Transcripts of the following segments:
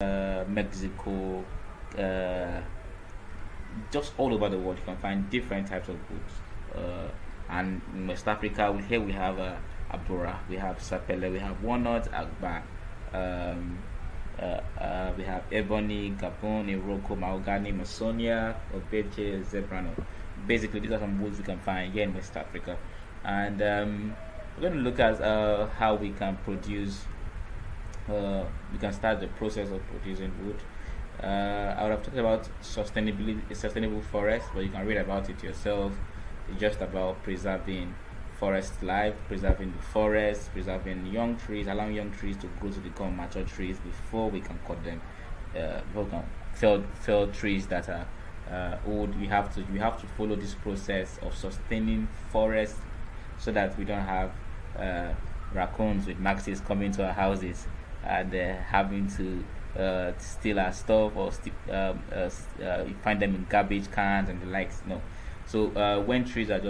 Mexico, uh, just all over the world. You can find different types of woods. And in West Africa, here we have Abura, we have Sapele, we have Walnut, Agba, um, we have Ebony, Gabon, Iroko, Mahogany, Masonia, Obeche, Zebrano. Basically, these are some woods we can find here in West Africa. And we're going to look at how we can start the process of producing wood. I would have talked about sustainable forest, but you can read about it yourself. It's just about preserving forest life, preserving the forest, preserving young trees, allowing young trees to grow to become mature trees before we can cut them. Before we can fell trees that are old. We have to follow this process of sustaining forest so that we don't have uh, raccoons with maxis coming to our houses and having to steal our stuff or you find them in garbage cans and the likes. No. So when trees are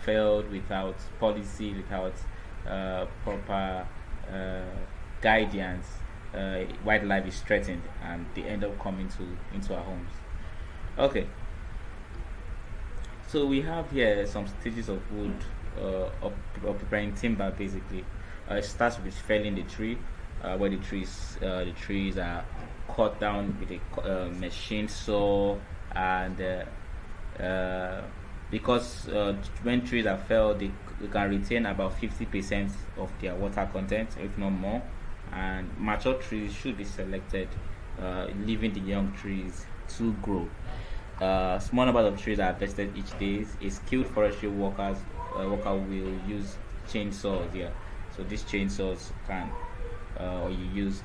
failed without policy, without proper uh, guidance, wildlife is threatened and they end up coming into our homes. Okay, so we have here some stages of wood of preparing timber. Basically, it starts with felling the tree, where the trees are cut down with a machine saw, and because when trees are felled, they can retain about 50% of their water content, if not more. And mature trees should be selected, leaving the young trees to grow. Small number of trees are harvested each day. A skilled forestry worker will use chainsaws here. So these chainsaws can, or you use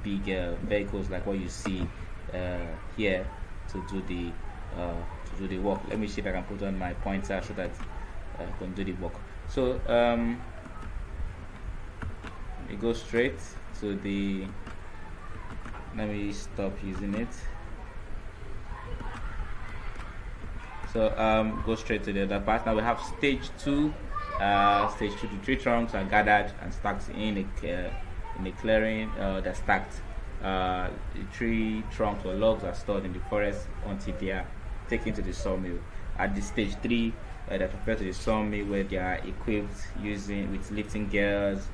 big vehicles like what you see here to do the work. Let me see if I can put on my pointer so that I can do the work. So we go straight to the. Let me stop using it. So go straight to the other part. Now we have stage two. Stage two, the tree trunks are gathered and stacked in a clearing. They're stacked. The tree trunks or logs are stored in the forest until they are taken to the sawmill. At the stage three, they're prepared to the sawmill where they are equipped using with lifting gears,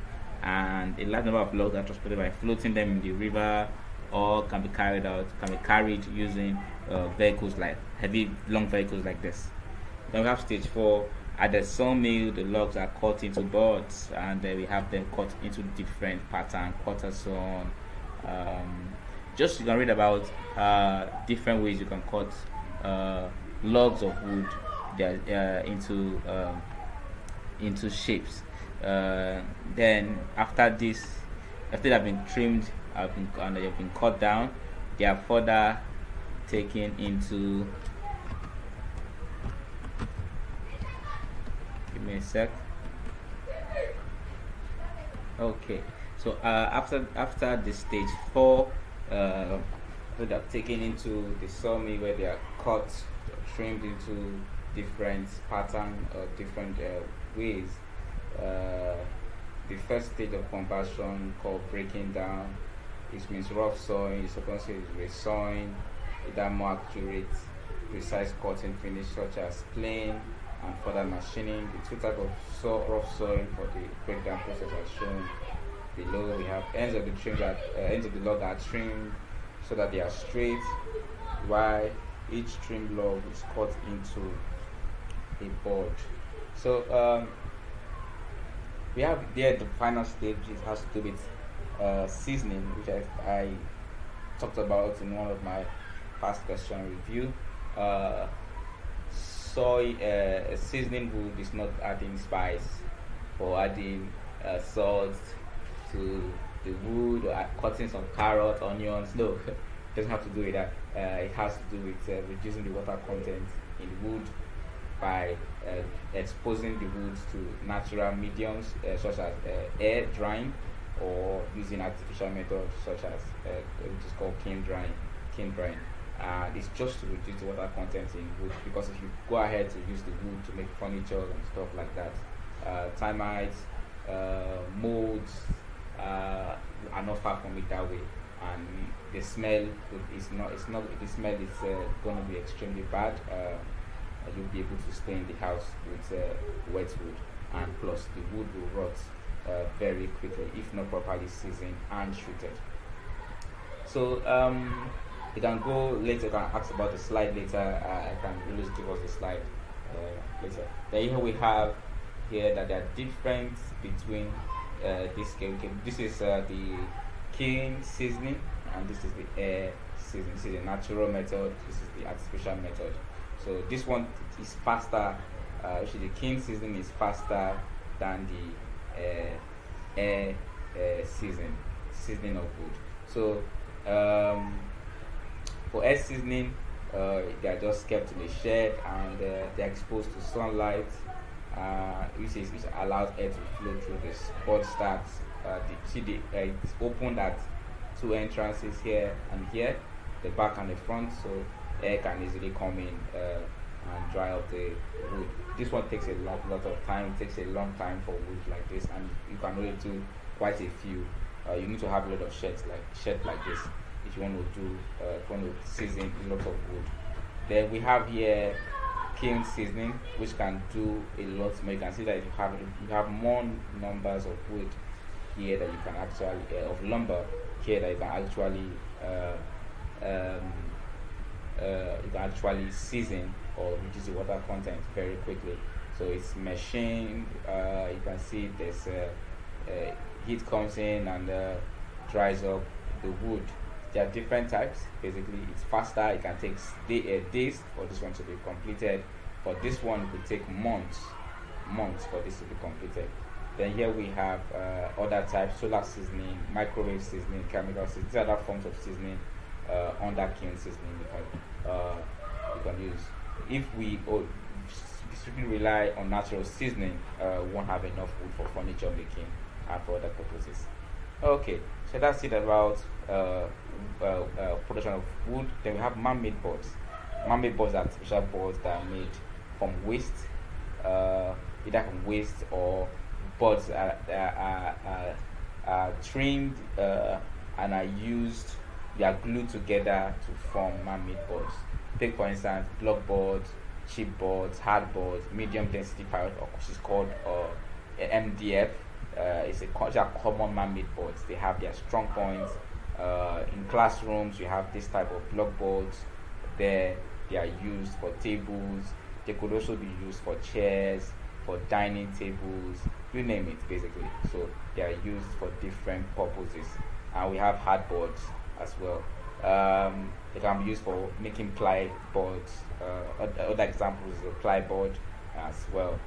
and a large number of logs are transported by floating them in the river, or can be carried using vehicles like heavy long vehicles like this. Then we have stage four. At the sawmill, the logs are cut into boards, and then we have them cut into different pattern, quarter sawn. Um, just you can read about different ways you can cut logs of wood into shapes. Then after they've been trimmed, and they've been cut down, they are further taken into. Give me a sec. Okay, so after the stage four, so they're taken into the sawmill where they are cut, trimmed into different pattern or different ways. Uh, the first stage of conversion called breaking down, which means rough sawing. The second stage is resawing, either more accurate, precise cutting finish such as plane and further machining. The two types of rough sawing for the breakdown process are shown below. We have ends of the log are trimmed so that they are straight, while each trimmed log is cut into a board. So we have there the final stage. It has to do with seasoning, which I talked about in one of my past question review. Seasoning wood is not adding spice or adding salt to the wood, or cutting some carrot, onions. No, it doesn't have to do with that. It has to do with reducing the water content in wood by exposing the wood to natural mediums such as air drying, or using artificial methods such as which is called kiln drying. It's just to reduce the water content in wood, because if you go ahead to use the wood to make furniture and stuff like that, termites, molds, are not far from it that way, and the smell is not. It's not. The smell is going to be extremely bad. You'll be able to stay in the house with wet wood, and plus the wood will rot very quickly if not properly seasoned and treated. So you can go later. You can ask about the slide later. I can really give us the slide later. Then here we have here that there are difference between this game. This is the kiln seasoning, and this is the air seasoning. This is the natural method. This is the artificial method. So this one is faster. Actually, the kiln seasoning is faster than the air seasoning of wood. So for air seasoning, they are just kept in the shed, and they are exposed to sunlight, which allows air to flow through the spot stacks. It's open at two entrances here and here, the back and the front, so air can easily come in and dry out the wood. This one takes a lot of time. It takes a long time for wood like this, and you can only do quite a few. You need to have a lot of sheds like this if you want to do if you want to season a lot of wood. Then we have here kiln seasoning, which can do a lot more. You can see that you have more numbers of wood here that you can actually of lumber here that you can actually season or reduce the water content very quickly. So it's machined. You can see there's heat comes in and dries up the wood. There are different types. Basically, it's faster. It can take days for this one to be completed, but this one could take months for this to be completed. Then here we have other types: solar seasoning, microwave seasoning, chemical seasoning. These are other forms of seasoning under kiln seasoning you can use. If we strictly rely on natural seasoning, we won't have enough wood for furniture making and for other purposes. Okay, so that's it about production of wood. Then we have man-made boards. Man-made boards are artificial boards that are made from waste, either from waste or boards are trimmed and are used. They are glued together to form man-made boards. Take for instance block boards, chip boards, hard boards, medium density pilot, which is called MDF. It's a common man-made boards. They have their strong points. In classrooms, you have this type of block boards. They are used for tables. They could also be used for chairs, for dining tables, you name it, basically. So they are used for different purposes. And we have hard boards as well. They can be used for making ply boards. Other examples is a ply board as well.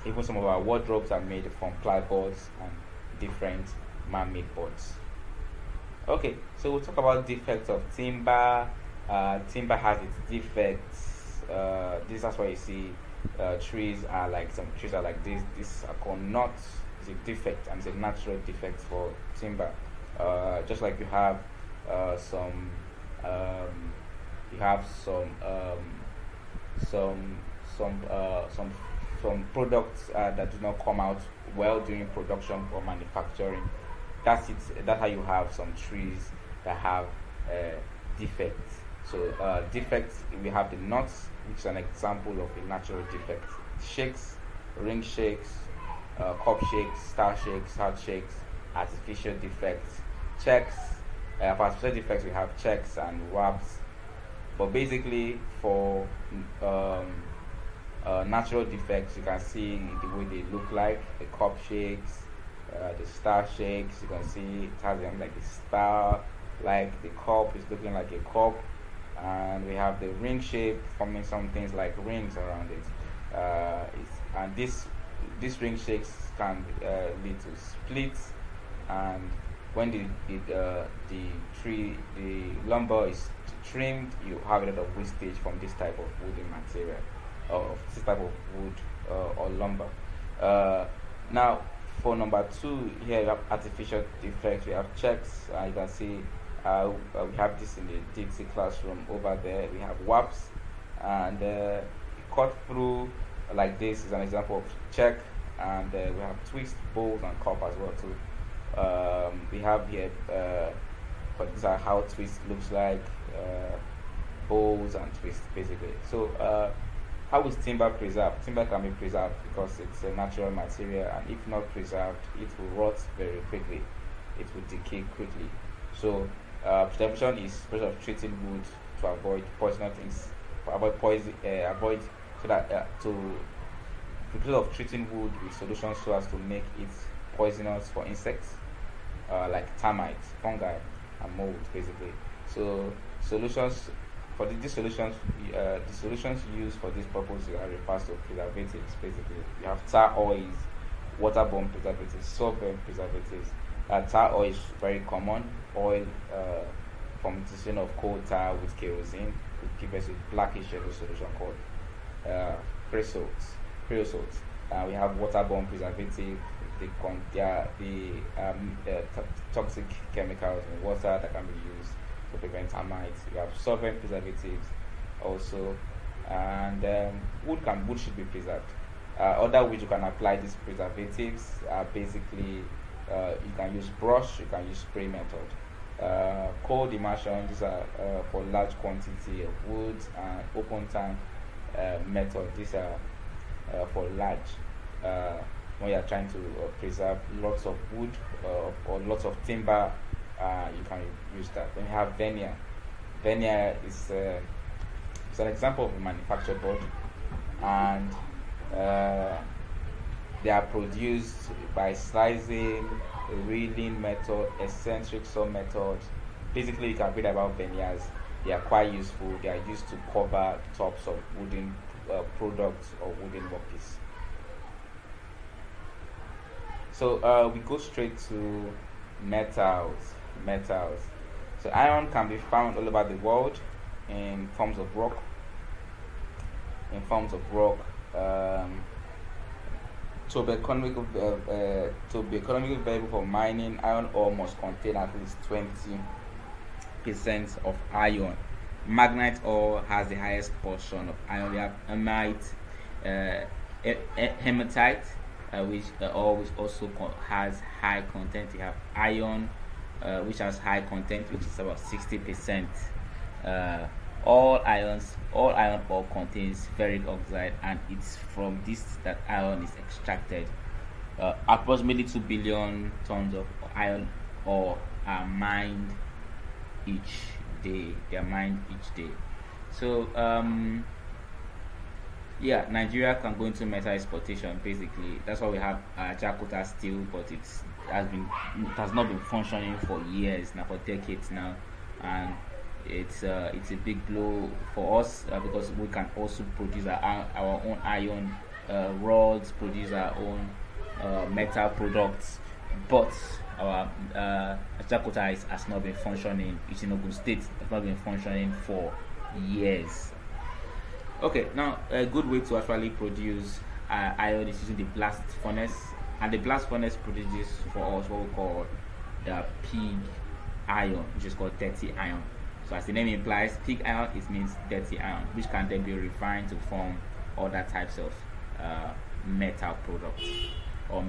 Even some of our wardrobes are made from ply boards and different man-made boards. Okay, so we'll talk about defects of timber. Timber has its defects. This is why you see trees are like this. This are called knots. It's a defect, and it's a natural defect for timber. Just like you have some products that do not come out well during production or manufacturing. That's it. That's how you have some trees that have defects. So defects, we have the knots, which is an example of a natural defect. Shakes, ring shakes, cup shakes, star shakes, heart shakes, artificial defects, checks. For artificial defects, we have checks and warps. But basically, for natural defects, you can see the way they look like. The cup shakes, the star shakes. You can see it has them like a star, like the cup is looking like a cup, and we have the ring shape forming some things like rings around it. And this ring shakes can lead to splits, and when the lumber is trimmed, you have a lot of wastage from this type of wooden material, or this type of wood or lumber. Now, for number 2, here we have artificial defects. We have checks. You can see we have this in the Dixie classroom over there. We have warps, and cut through like this is an example of check. and we have twist, bowls, and cup as well too. We have here, but these are how twist looks like, bowls and twist basically. So how is timber preserved? Timber can be preserved because it's a natural material, and if not preserved, it will rot very quickly. It will decay quickly. So preservation is the process of treating wood to avoid poisonous things, avoid poison, avoid so that to the process of treating wood with solutions so as to make it poisonous for insects, like termites, fungi, and mold, basically. So solutions for these solutions, the solutions used for this purpose are referred to preservatives. Basically, you have tar oils, waterborne preservatives, solvent preservatives. Tar oil is very common. Oil from the solution of coal tar with kerosene would give us a blackish yellow solution called creosote. Creosote. We have waterborne preservative. The toxic chemicals in water that can be used to prevent termites. We have solvent preservatives also, and wood should be preserved. Other ways you can apply these preservatives are basically you can use brush, you can use spray method. Cold immersion, these are for large quantity of wood, and open tank method, these are for large when you are trying to preserve lots of wood or lots of timber. You can use that. Then you have veneer. Veneer is it's an example of a manufactured board, and they are produced by slicing, reeling method, eccentric saw method. Basically, you can read about veneers. They are quite useful. They are used to cover tops of wooden products or wooden workpiece. So we go straight to metals. Metals. So iron can be found all over the world in forms of rock. To be economical valuable for mining, iron ore must contain at least 20% of iron. Magnetite ore has the highest portion of iron. We have hematite, which also has high content. We have iron, which has high content, which is about 60%. All iron ore contains ferric oxide, and it's from this that iron is extracted. Approximately 2 billion tons of iron ore are mined each day. They are mined each day. So Nigeria can go into metal exportation. Basically, that's why we have Jakarta Steel, but it has not been functioning for years now, for decades now, and it's a big blow for us because we can also produce our own iron rods, produce our own metal products, but our Jakarta has not been functioning. It's in Ogun State. It's not been functioning for years. Okay, now a good way to actually produce iron is using the blast furnace, and the blast furnace produces for us what we call the pig iron, which is called dirty iron. So as the name implies, pig iron, it means dirty iron, which can then be refined to form other types of metal products or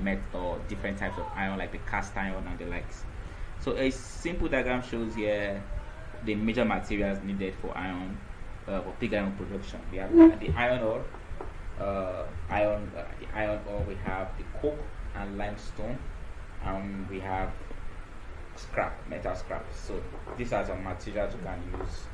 different types of iron, like the cast iron and the likes. So a simple diagram shows here the major materials needed for iron, for pig iron production. We have the iron ore, we have the coke and limestone, and we have scrap, metal scrap. So these are some materials you can use